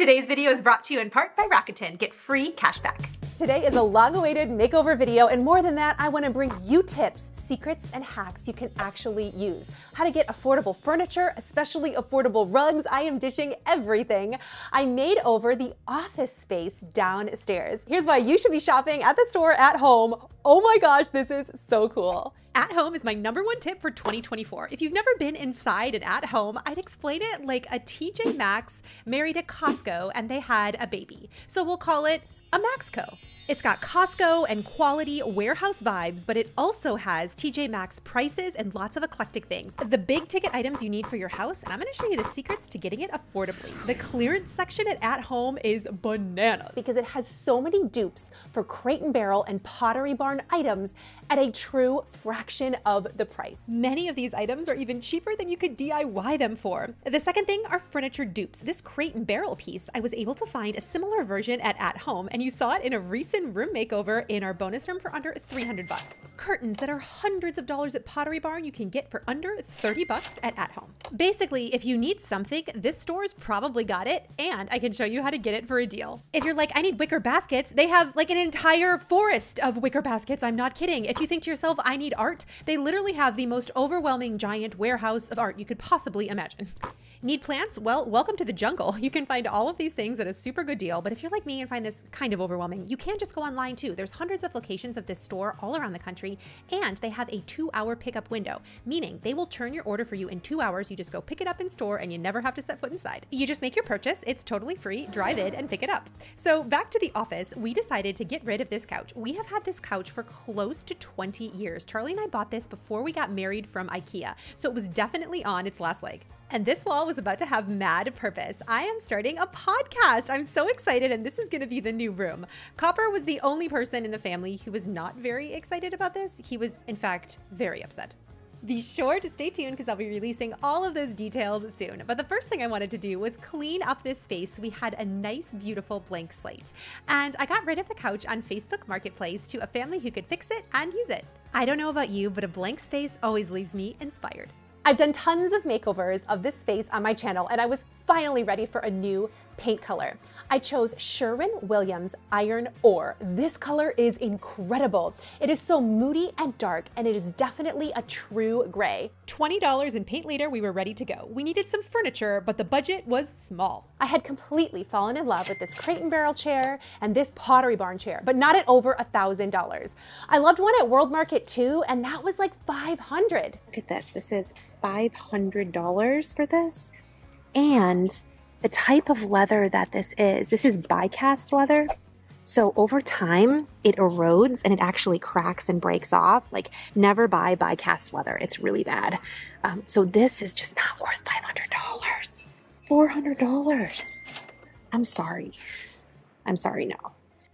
Today's video is brought to you in part by Rakuten. Get free cashback. Today is a long-awaited makeover video, and more than that, I want to bring you tips, secrets, and hacks you can actually use. How to get affordable furniture, especially affordable rugs. I am dishing everything. I made over the office space downstairs. Here's why you should be shopping at the store at home. Oh my gosh, this is so cool. At home is my #1 tip for 2024. If you've never been inside an at home, I'd explain it like a TJ Maxx married a Costco and they had a baby. So we'll call it a Maxco. It's got Costco and quality warehouse vibes, but it also has TJ Maxx prices and lots of eclectic things. The big ticket items you need for your house, and I'm gonna show you the secrets to getting it affordably. The clearance section at home is bananas. Because it has so many dupes for Crate & Barrel and Pottery Barn items at a true fraction of the price. Many of these items are even cheaper than you could DIY them for. The second thing are furniture dupes. This Crate & Barrel piece, I was able to find a similar version at home, and you saw it in a recent room makeover in our bonus room for under 300 bucks. Curtains that are hundreds of dollars at Pottery Barn you can get for under 30 bucks at home. Basically, if you need something, this store's probably got it, and I can show you how to get it for a deal. If you're like, I need wicker baskets, they have like an entire forest of wicker baskets. I'm not kidding. If you think to yourself, I need art, they literally have the most overwhelming giant warehouse of art you could possibly imagine. Need plants? Well, welcome to the jungle. You can find all of these things at a super good deal, but if you're like me and find this kind of overwhelming, you can just go online too. There's hundreds of locations of this store all around the country, and they have a 2-hour pickup window, meaning they will turn your order for you in 2 hours. You just go pick it up in store and you never have to set foot inside. You just make your purchase, it's totally free, drive in and pick it up. So back to the office, we decided to get rid of this couch. We have had this couch for close to 20 years. Charlie and I bought this before we got married from IKEA, so it was definitely on its last leg. And this wall was about to have mad purpose. I am starting a podcast. I'm so excited, and this is gonna be the new room. Copper was the only person in the family who was not very excited about this. He was, in fact, very upset. Be sure to stay tuned because I'll be releasing all of those details soon. But the first thing I wanted to do was clean up this space. We had a nice, beautiful blank slate. And I got rid of the couch on Facebook Marketplace to a family who could fix it and use it. I don't know about you, but a blank space always leaves me inspired. I've done tons of makeovers of this space on my channel, and I was finally ready for a new paint color. I chose Sherwin-Williams Iron Ore. This color is incredible. It is so moody and dark, and it is definitely a true gray. $20 in paint later, we were ready to go. We needed some furniture, but the budget was small. I had completely fallen in love with this Crate & Barrel chair and this Pottery Barn chair, but not at over $1,000. I loved one at World Market too, and that was like $500. Look at this. This is $500 for this. And the type of leather that this is die-cast leather. So over time, it erodes and it actually cracks and breaks off. Like, never buy die-cast leather. It's really bad. So this is just not worth $500. $400. I'm sorry. No.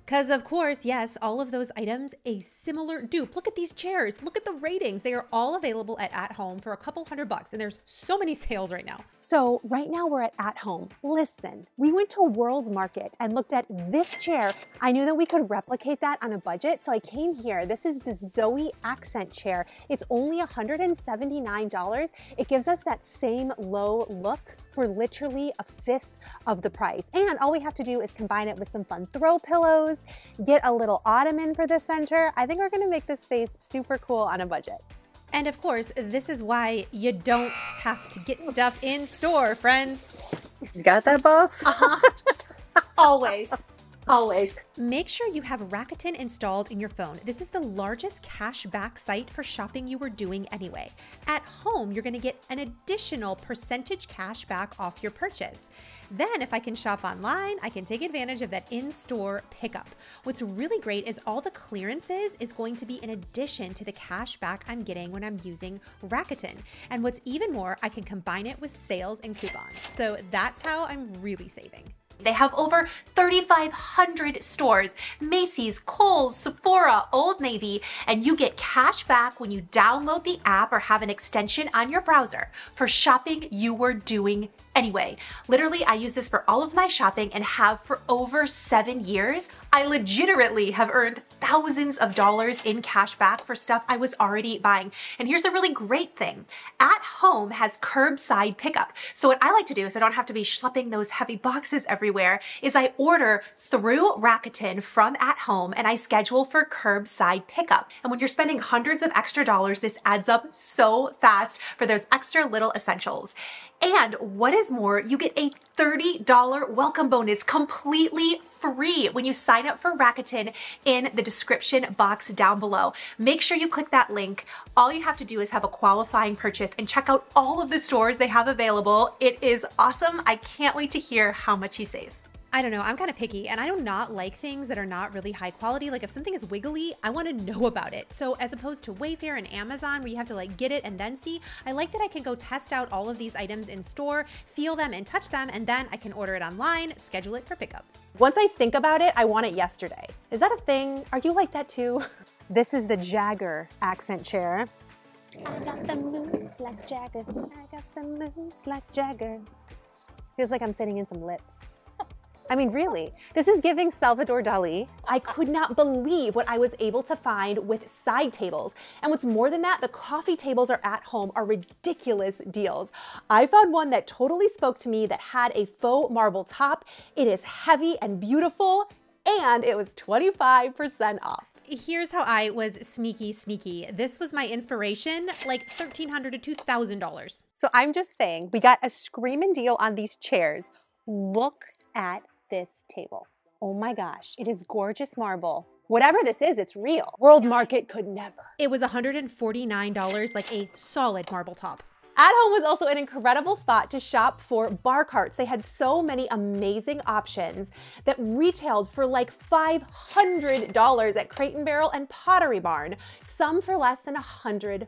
Because of course, yes, all of those items, a similar dupe. Look at these chairs. Look at the ratings. They are all available at home for a couple $100, and there's so many sales right now. So right now we're at home. Listen, we went to World Market and looked at this chair. I knew that we could replicate that on a budget, so I came here. This is the Zoe Accent chair. It's only $179. It gives us that same low look for literally a fifth of the price. And all we have to do is combine it with some fun throw pillows, get a little ottoman for the center. I think we're gonna make this space super cool on a budget. And of course, this is why you don't have to get stuff in store, friends. You got that, boss? Always. Always. Make sure you have Rakuten installed in your phone. This is the largest cashback site for shopping you were doing anyway. At home, you're gonna get an additional percentage cash back off your purchase. Then if I can shop online, I can take advantage of that in-store pickup. What's really great is all the clearances is going to be in addition to the cash back I'm getting when I'm using Rakuten. And what's even more, I can combine it with sales and coupons. So that's how I'm really saving. They have over 3,500 stores, Macy's, Kohl's, Sephora, Old Navy, and you get cash back when you download the app or have an extension on your browser for shopping you were doing Anyway, literally I use this for all of my shopping and have for over 7 years. I legitimately have earned thousands of dollars in cash back for stuff I was already buying. And here's a really great thing. At Home has curbside pickup. So what I like to do, so I don't have to be schlepping those heavy boxes everywhere, is I order through Rakuten from At Home and I schedule for curbside pickup. And when you're spending hundreds of extra dollars, this adds up so fast for those extra little essentials. And what is more, you get a $30 welcome bonus completely free when you sign up for Rakuten in the description box down below. Make sure you click that link. All you have to do is have a qualifying purchase and check out all of the stores they have available. It is awesome. I can't wait to hear how much you save. I don't know, I'm kind of picky and I do not like things that are not really high quality. Like if something is wiggly, I want to know about it. So as opposed to Wayfair and Amazon where you have to like get it and then see, I like that I can go test out all of these items in store, feel them and touch them, and then I can order it online, schedule it for pickup. Once I think about it, I want it yesterday. Is that a thing? Are you like that too? This is the Jagger accent chair. I got the moves like Jagger. I got the moves like Jagger. Feels like I'm sitting in some lips. I mean, really, this is giving Salvador Dali. I could not believe what I was able to find with side tables. And what's more than that, the coffee tables At Home are ridiculous deals. I found one that totally spoke to me that had a faux marble top. It is heavy and beautiful, and it was 25% off. Here's how I was sneaky. This was my inspiration, like $1,300 to $2,000. So I'm just saying, we got a screaming deal on these chairs. Look at this table. Oh my gosh, it is gorgeous marble. Whatever this is, it's real. World Market could never. It was $149, like a solid marble top. At Home was also an incredible spot to shop for bar carts. They had so many amazing options that retailed for like $500 at Crate & Barrel and Pottery Barn, some for less than $100.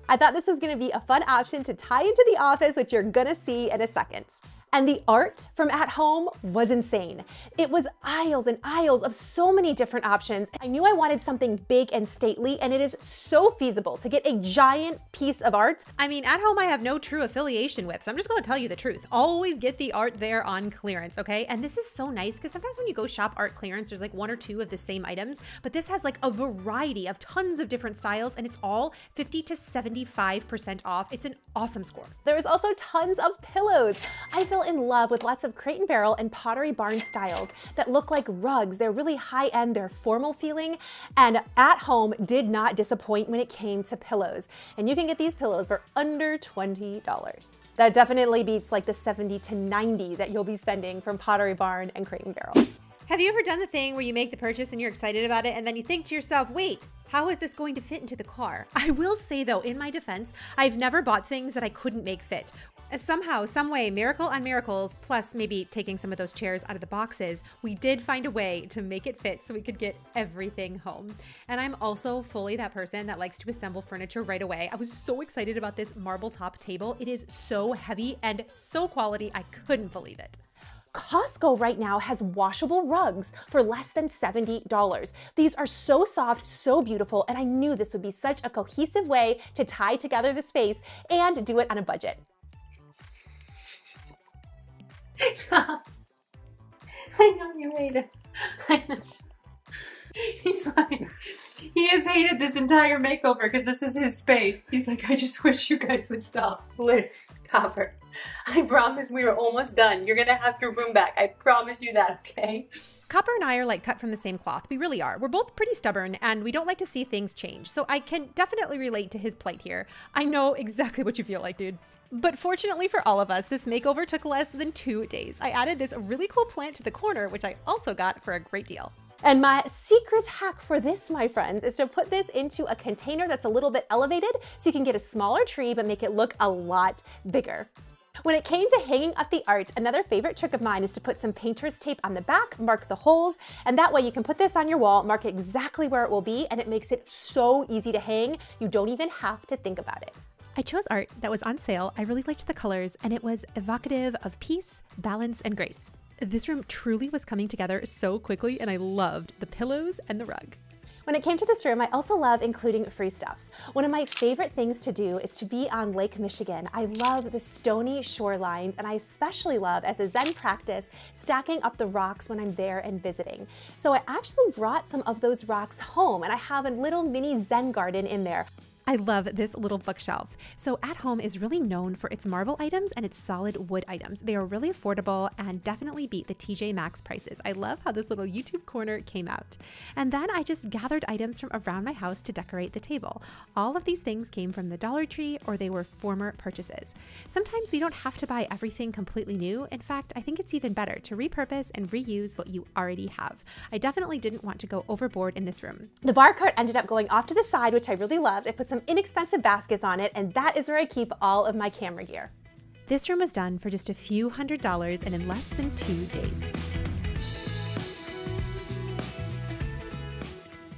I thought this was gonna be a fun option to tie into the office, which you're gonna see in a second. And the art from At Home was insane. It was aisles and aisles of so many different options. I knew I wanted something big and stately, and it is so feasible to get a giant piece of art. I mean, At Home I have no true affiliation with, so I'm just gonna tell you the truth. Always get the art there on clearance, okay? And this is so nice because sometimes when you go shop art clearance, there's like 1 or 2 of the same items, but this has like a variety of tons of different styles, and it's all 50 to 75% off. It's an awesome score. There was also tons of pillows. I fell in love with lots of Crate & Barrel and Pottery Barn styles that look like rugs. They're really high-end, they're formal feeling, and At Home did not disappoint when it came to pillows. And you can get these pillows for under $20. That definitely beats like the $70 to $90 that you'll be spending from Pottery Barn and Crate & Barrel. Have you ever done the thing where you make the purchase and you're excited about it and then you think to yourself, wait, how is this going to fit into the car? I will say though, in my defense, I've never bought things that I couldn't make fit. Somehow, some way, miracle on miracles, plus maybe taking some of those chairs out of the boxes, we did find a way to make it fit so we could get everything home. And I'm also fully that person that likes to assemble furniture right away. I was so excited about this marble top table. It is so heavy and so quality, I couldn't believe it. Costco right now has washable rugs for less than $70. These are so soft, so beautiful, and I knew this would be such a cohesive way to tie together the space and do it on a budget. I know you hate it. I know. He's like, he has hated this entire makeover because this is his space. He's like, I just wish you guys would stop. Copper, I promise we were almost done. You're gonna have your room back. I promise you that, okay? Copper and I are like cut from the same cloth. We really are. We're both pretty stubborn and we don't like to see things change. So I can definitely relate to his plight here. I know exactly what you feel like, dude. But fortunately for all of us, this makeover took less than 2 days. I added this really cool plant to the corner, which I also got for a great deal. And my secret hack for this, my friends, is to put this into a container that's a little bit elevated so you can get a smaller tree but make it look a lot bigger. When it came to hanging up the art, another favorite trick of mine is to put some painter's tape on the back, mark the holes, and that way you can put this on your wall, mark exactly where it will be, and it makes it so easy to hang, you don't even have to think about it. I chose art that was on sale. I really liked the colors, and it was evocative of peace, balance, and grace. This room truly was coming together so quickly, and I loved the pillows and the rug. When it came to this room, I also love including free stuff. One of my favorite things to do is to be on Lake Michigan. I love the stony shorelines, and I especially love, as a Zen practice, stacking up the rocks when I'm there and visiting. So I actually brought some of those rocks home, and I have a little mini Zen garden in there. I love this little bookshelf. So At Home is really known for its marble items and its solid wood items. They are really affordable and definitely beat the TJ Maxx prices. I love how this little YouTube corner came out. And then I just gathered items from around my house to decorate the table. All of these things came from the Dollar Tree or they were former purchases. Sometimes we don't have to buy everything completely new. In fact, I think it's even better to repurpose and reuse what you already have. I definitely didn't want to go overboard in this room. The bar cart ended up going off to the side, which I really loved. I put some inexpensive baskets on it, and that is where I keep all of my camera gear. This room was done for just a few $100s and in less than 2 days.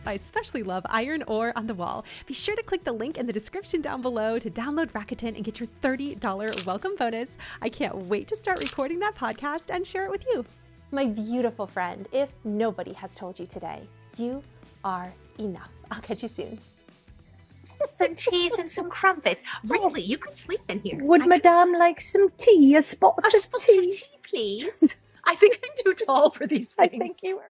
I especially love iron ore on the wall. Be sure to click the link in the description down below to download Rakuten and get your $30 welcome bonus. I can't wait to start recording that podcast and share it with you. My beautiful friend, if nobody has told you today, you are enough. I'll catch you soon. Some cheese and some crumpets. Really, you could sleep in here. Would Madame like some tea? A spot of tea? Please. I think I'm too tall for these I things. think you were.